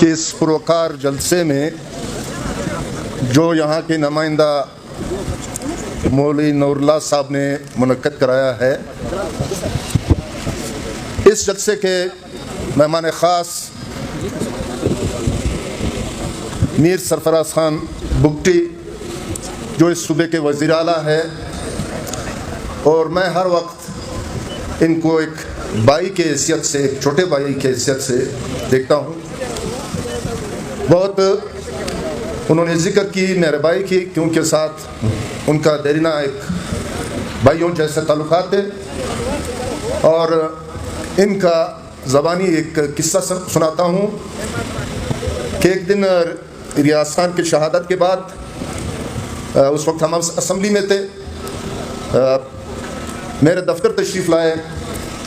कि इस पुरवकार जलसे में जो यहाँ के नुमाइंदा मौलवी नूरुल्लाह साहब ने मुनक्कद कराया है, इस जलसे के मेहमान ख़ास मीर सरफराज खान बुगटी जो इस सूबे के वज़ीर आला है, और मैं हर वक्त इनको एक भाई के हैसियत से, एक छोटे भाई के हैसियत से देखता हूँ। बहुत उन्होंने ज़िक्र की मेरे भाई की, क्योंकि साथ उनका देरीना एक भाइयों जैसे ताल्लुकात थे। और इनका ज़बानी एक किस्सा सुनाता हूँ कि एक दिन रियाज खान की शहादत के बाद उस वक्त हम असम्बली में थे, मेरे दफ्तर तशरीफ़ लाए,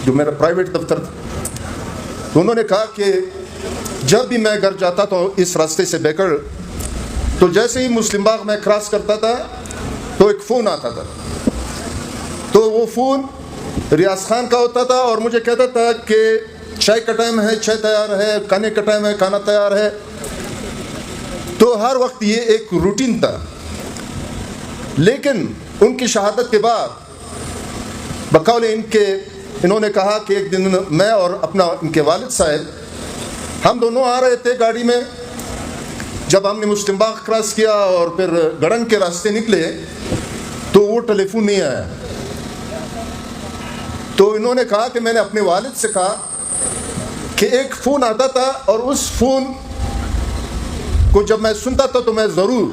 जो मेरा प्राइवेट दफ्तर था। तो उन्होंने कहा कि जब भी मैं घर जाता तो इस रास्ते से बेकर, तो जैसे ही मुस्लिम बाग में क्रॉस करता था तो एक फ़ोन आता था। तो वो फ़ोन रियाज खान का होता था और मुझे कहता था कि चाय का टाइम है, चाय तैयार है, खाने का टाइम है, खाना तैयार है। तो हर वक्त ये एक रूटीन था। लेकिन उनकी शहादत के बाद बकौल इन्होंने कहा कि एक दिन मैं और अपना इनके वालिद साहब, हम दोनों आ रहे थे गाड़ी में। जब हमने मुस्लिम बाग क्रॉस किया और फिर गड़ंग के रास्ते निकले तो वो टेलीफोन नहीं आया। तो इन्होंने कहा कि मैंने अपने वालिद से कहा कि एक फ़ोन आता था और उस फ़ोन को जब मैं सुनता था तो मैं ज़रूर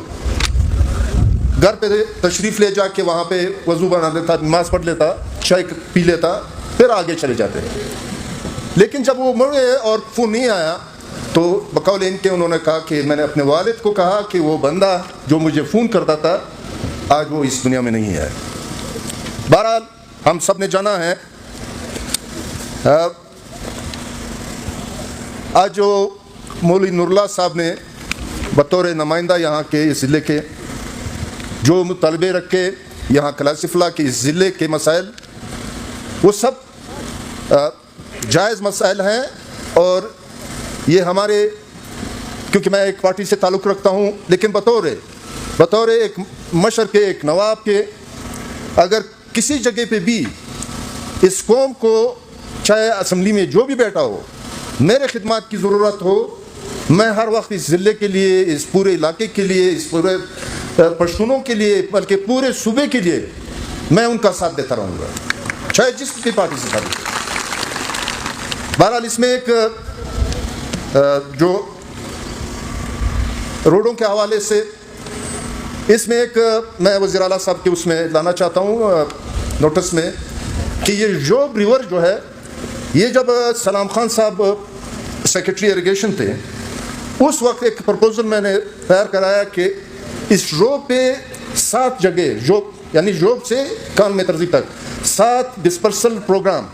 घर पे तशरीफ़ ले जाके वहाँ पे वज़ू बना लेता, नमाज़ पढ़ लेता, चाय पी लेता, फिर आगे चले जाते। लेकिन जब वो मुड़े और फ़ोन नहीं आया तो बकौल इनके उन्होंने कहा कि मैंने अपने वालिद को कहा कि वो बंदा जो मुझे फ़ोन करता था आज वो इस दुनिया में नहीं है। बहरहाल हम सब ने जाना है, आज जो मौलवी नूरुल्लाह साहब ने बतौर नुमाइंदा यहाँ के इस ज़िले के जो मुतालबे रख के यहाँ क्लासिफला के इस ज़िले के मसाइल, वो सब जायज़ मसाइल हैं। और ये हमारे, क्योंकि मैं एक पार्टी से ताल्लुक़ रखता हूँ, लेकिन बतौर एक मशर के, एक नवाब के, अगर किसी जगह पे भी इस कौम को, चाहे असम्बली में जो भी बैठा हो, मेरे खिदमत की ज़रूरत हो, मैं हर वक्त इस ज़िले के लिए, इस पूरे इलाके के लिए, इस पूरे पश्तूनों के लिए, बल्कि पूरे सूबे के लिए मैं उनका साथ देता रहूँगा, चाहे जिस भी पार्टी से ताल्लुक़ हो। बहरहाल इसमें एक जो रोडों के हवाले से, इसमें एक मैं वज़ीर आला साहब के उसमें लाना चाहता हूँ नोटिस में कि ये जोब रिवर जो है, ये जब सलाम खान साहब सेक्रेटरी इरिगेशन थे, उस वक्त एक प्रपोजल मैंने तैयार कराया कि इस जोब पे 7 जगह, जोब यानी जोब से कान में तरजी तक 7 डिस्पर्सल प्रोग्राम,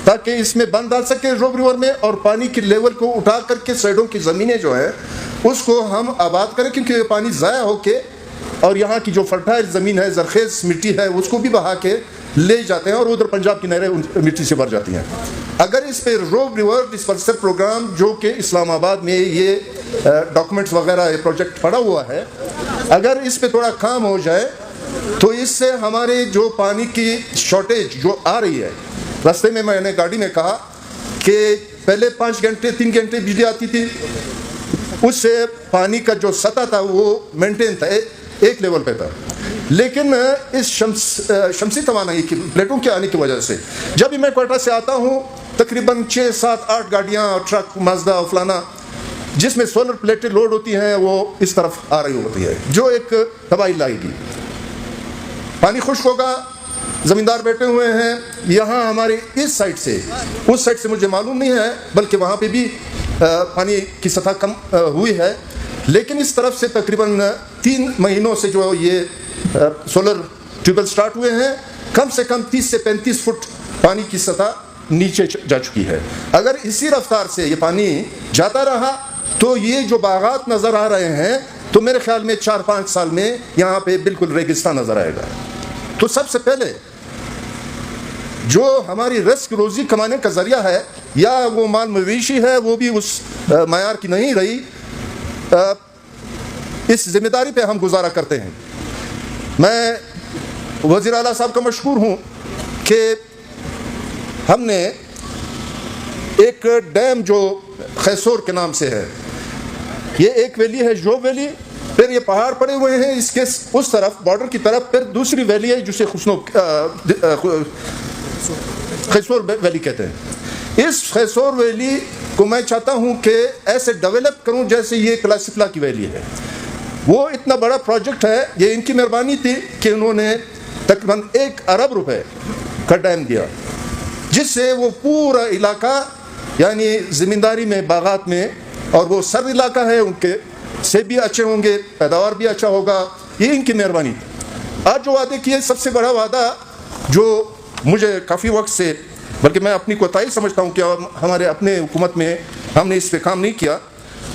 ताकि इसमें बंद डाल सके जोब रिवर में, और पानी की लेवल को उठा करके साइडों की ज़मीनें जो है उसको हम आबाद करें, क्योंकि ये पानी ज़ाया होके और यहाँ की जो फर्टाइल ज़मीन है, ज़रखेज़ मिट्टी है, उसको भी बहा के ले जाते हैं और उधर पंजाब की नहरें मिट्टी से भर जाती हैं। अगर इस पे जोब रिवर डिस्पर्सल प्रोग्राम, जो कि इस्लामाबाद में ये डॉक्यूमेंट्स वगैरह ये प्रोजेक्ट पड़ा हुआ है, अगर इस पे थोड़ा काम हो जाए तो इससे हमारे जो पानी की शॉर्टेज जो आ रही है, रास्ते में मैंने गाड़ी में कहा कि पहले 5 घंटे 3 घंटे बिजली आती थी, उससे पानी का जो सतह था वो मेंटेन था, एक लेवल पे था। लेकिन इस शमसी तवानाई की प्लेटों के आने की वजह से जब भी मैं कोयटा से आता हूँ, तकरीबन 6, 7, 8 गाड़ियाँ, ट्रक, माजदा, फलाना, जिसमें सोलर प्लेटें लोड होती हैं, वो इस तरफ आ रही होती है, जो एक तबाही लाएगी। पानी खुश्क होगा, ज़मींदार बैठे हुए हैं यहाँ हमारे इस साइड से, उस साइड से मुझे मालूम नहीं है, बल्कि वहाँ पे भी पानी की सतह कम हुई है। लेकिन इस तरफ से तकरीबन 3 महीनों से जो ये सोलर ट्यूबवेल स्टार्ट हुए हैं, कम से कम 30 से 35 फुट पानी की सतह नीचे जा चुकी है। अगर इसी रफ्तार से ये पानी जाता रहा तो ये जो बागात नज़र आ रहे हैं, तो मेरे ख्याल में 4-5 साल में यहाँ पे बिल्कुल रेगिस्तान नज़र आएगा। तो सबसे पहले जो हमारी रिस्क रोज़ी कमाने का ज़रिया है, या वो माल मवेशी है, वो भी उस मायार की नहीं रही, इस जिम्मेदारी पे हम गुजारा करते हैं। मैं वज़ीर आला साहब का मशकूर हूँ कि हमने एक डैम जो खैसोर के नाम से है, ये एक वैली है जो वैली, फिर ये पहाड़ पड़े हुए हैं इसके उस तरफ बॉर्डर की तरफ, फिर दूसरी वैली है जिसे खैसोर वैली कहते हैं। इस खैसोर वैली को मैं चाहता हूँ कि ऐसे डेवलप करूँ जैसे ये क्लासिफला की वैली है। वो इतना बड़ा प्रोजेक्ट है, ये इनकी मेहरबानी थी कि उन्होंने तकरीबन 1 अरब रुपए का डैम दिया, जिससे वो पूरा इलाका यानी ज़मींदारी में, बागात में, और वो सर्द इलाका है, उनके सेब भी अच्छे होंगे, पैदावार भी अच्छा होगा, ये इनकी मेहरबानी थी। आज जो वादे किए, सबसे बड़ा वादा जो मुझे काफ़ी वक्त से, बल्कि मैं अपनी कोताही समझता हूँ कि हमारे अपने हुकूमत में हमने इस पर काम नहीं किया,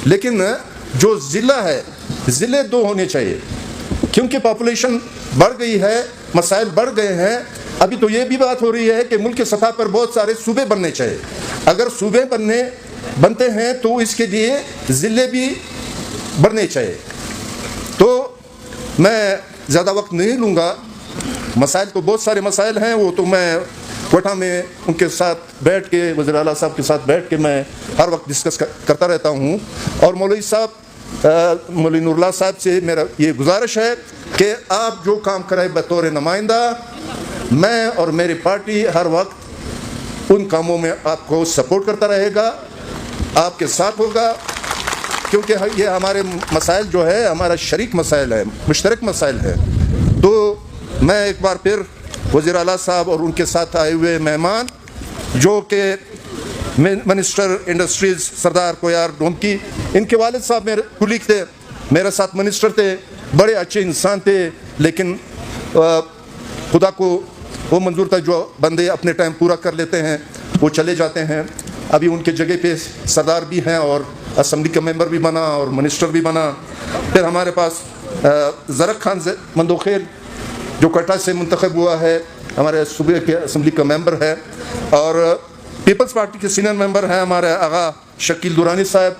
लेकिन जो ज़िला है, ज़िले 2 होने चाहिए, क्योंकि पॉपुलेशन बढ़ गई है, मसाइल बढ़ गए हैं। अभी तो ये भी बात हो रही है कि मुल्क की सतह पर बहुत सारे सूबे बनने चाहिए। अगर सूबे बनते हैं तो इसके लिए ज़िले भी बढ़ने चाहिए। तो मैं ज़्यादा वक्त नहीं लूँगा, मसाइल तो बहुत सारे मसाइल हैं, वो तो मैं कोटा में उनके साथ बैठ के, वज़ीर आला साहब के साथ बैठ के मैं हर वक्त डिस्कस करता रहता हूँ। और मौलवी साहब, मौलवी नूरुल्लाह साहब से मेरा ये गुजारिश है कि आप जो काम करें बतौर नुमाइंदा, मैं और मेरी पार्टी हर वक्त उन कामों में आपको सपोर्ट करता रहेगा, आपके साथ होगा, क्योंकि ये हमारे मसाइल जो है, हमारा शरीक मसाइल है, मुश्तरक मसाइल है। तो मैं एक बार फिर वज़ीर आला साहब और उनके साथ आए हुए मेहमान, जो कि मिनिस्टर इंडस्ट्रीज़ सरदार कोयार डोमकी, इनके वालिद साहब मेरे कुलीग थे, मेरे साथ मिनिस्टर थे, बड़े अच्छे इंसान थे, लेकिन खुदा को वो मंजूर था, जो बंदे अपने टाइम पूरा कर लेते हैं वो चले जाते हैं। अभी उनके जगह पे सरदार भी हैं और असम्बली का मेंबर भी बना और मिनिस्टर भी बना। फिर हमारे पास ज़रक खान मंदोखेल जो कोटा से मुंतखब हुआ है, हमारे सूबे के असम्बली का मेंबर है, और पीपल्स पार्टी के सीनियर मेंबर हैं हमारे आगा शकील दुरानी साहब,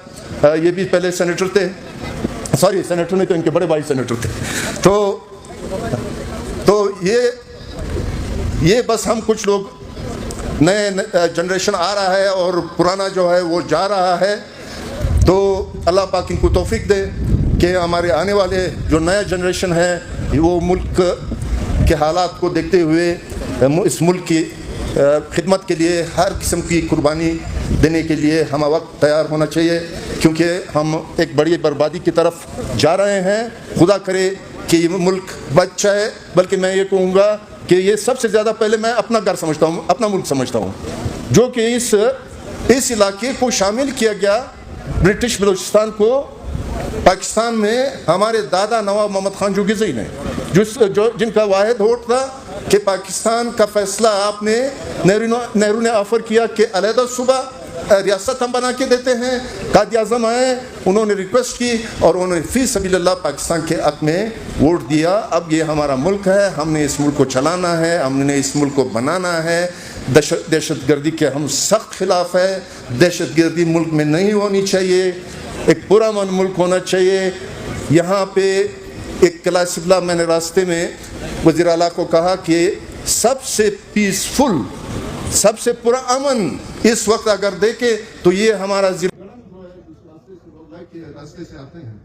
ये भी पहले सेनेटर थे, सॉरी सेनेटर नहीं तो इनके बड़े भाई सेनेटर थे। तो ये बस हम कुछ लोग, नए जनरेशन आ रहा है और पुराना जो है वो जा रहा है। तो अल्लाह पाक इनको तौफीक दे कि हमारे आने वाले जो नया जनरेशन है वो मुल्क के हालात को देखते हुए इस मुल्क की खिदमत के लिए हर किस्म की कुर्बानी देने के लिए हम वक्त तैयार होना चाहिए, क्योंकि हम एक बड़ी बर्बादी की तरफ जा रहे हैं। खुदा करे कि ये मुल्क बच जाए, बल्कि मैं ये कहूँगा कि ये सबसे ज़्यादा पहले मैं अपना घर समझता हूँ, अपना मुल्क समझता हूँ, जो कि इस इलाके को शामिल किया गया ब्रिटिश बलूचिस्तान को पाकिस्तान में हमारे दादा नवाब मोहम्मद खान जोगिज़ई ने, जिनका वाहिद वोट था कि पाकिस्तान का फैसला आपने नेहरू ने ऑफ़र किया कि अलहदा सूबा रियासत हम बना के देते हैं। कायद आज़म आए, उन्होंने रिक्वेस्ट की और उन्होंने फ़ी सबीलिल्लाह पाकिस्तान के हक़ में वोट दिया। अब ये हमारा मुल्क है, हमने इस मुल्क को चलाना है, हमने इस मुल्क को बनाना है। दहशतगर्दी के हम सख्त खिलाफ है, दहशतगर्दी मुल्क में नहीं होनी चाहिए, एक पुरअमन मुल्क होना चाहिए। यहाँ पे एक क्लासिफला मैंने रास्ते में वज़ीर आला को कहा कि सबसे पीसफुल, सबसे पुरअमन इस वक्त अगर देखे तो ये हमारा रास्ते से आते हैं।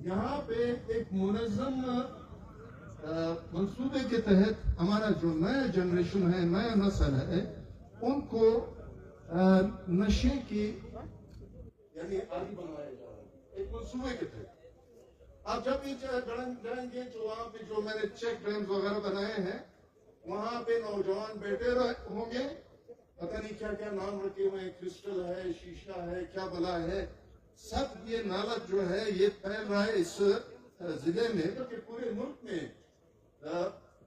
यहाँ पे एक मुनज़्ज़म मंसूबे के तहत हमारा जो नया जनरेशन है, नया नस्ल है, उनको नशे की यानी आदि बनाया जा रहा है एक मंसूबे के तहत। आप जब भी जाएंगे जो वहाँ पे जो मैंने चेक डैम्स वगैरह बनाए हैं, वहाँ पे नौजवान बैठे होंगे, पता नहीं क्या क्या नाम रखे हुए हैं, क्रिस्टल है, शीशा है, क्या बला है, सब ये नालक जो है ये फैल रहा है इस जिले में, क्योंकि पूरे मुल्क में।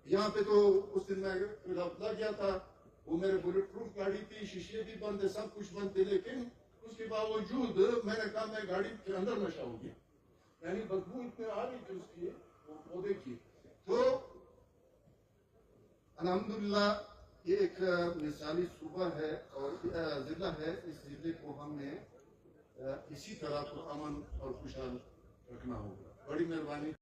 यहाँ पे तो उस दिन मैं लग गया था, वो मेरे बुलेट प्रूफ गाड़ी थी, शीशे भी बंद है, सब कुछ बंद थे, लेकिन उसके बावजूद मैंने कहा मैं गाड़ी के अंदर नशा हो गया, यानी बदबू इतने आ रही थी उसकी, वो पौधे की। तो अल्हम्दुलिल्लाह ये एक मिसाली सूबा है और जिला है। इस जिले को हमने इसी तरह को अमन और खुशहाल रखना होगा। बड़ी मेहरबानी।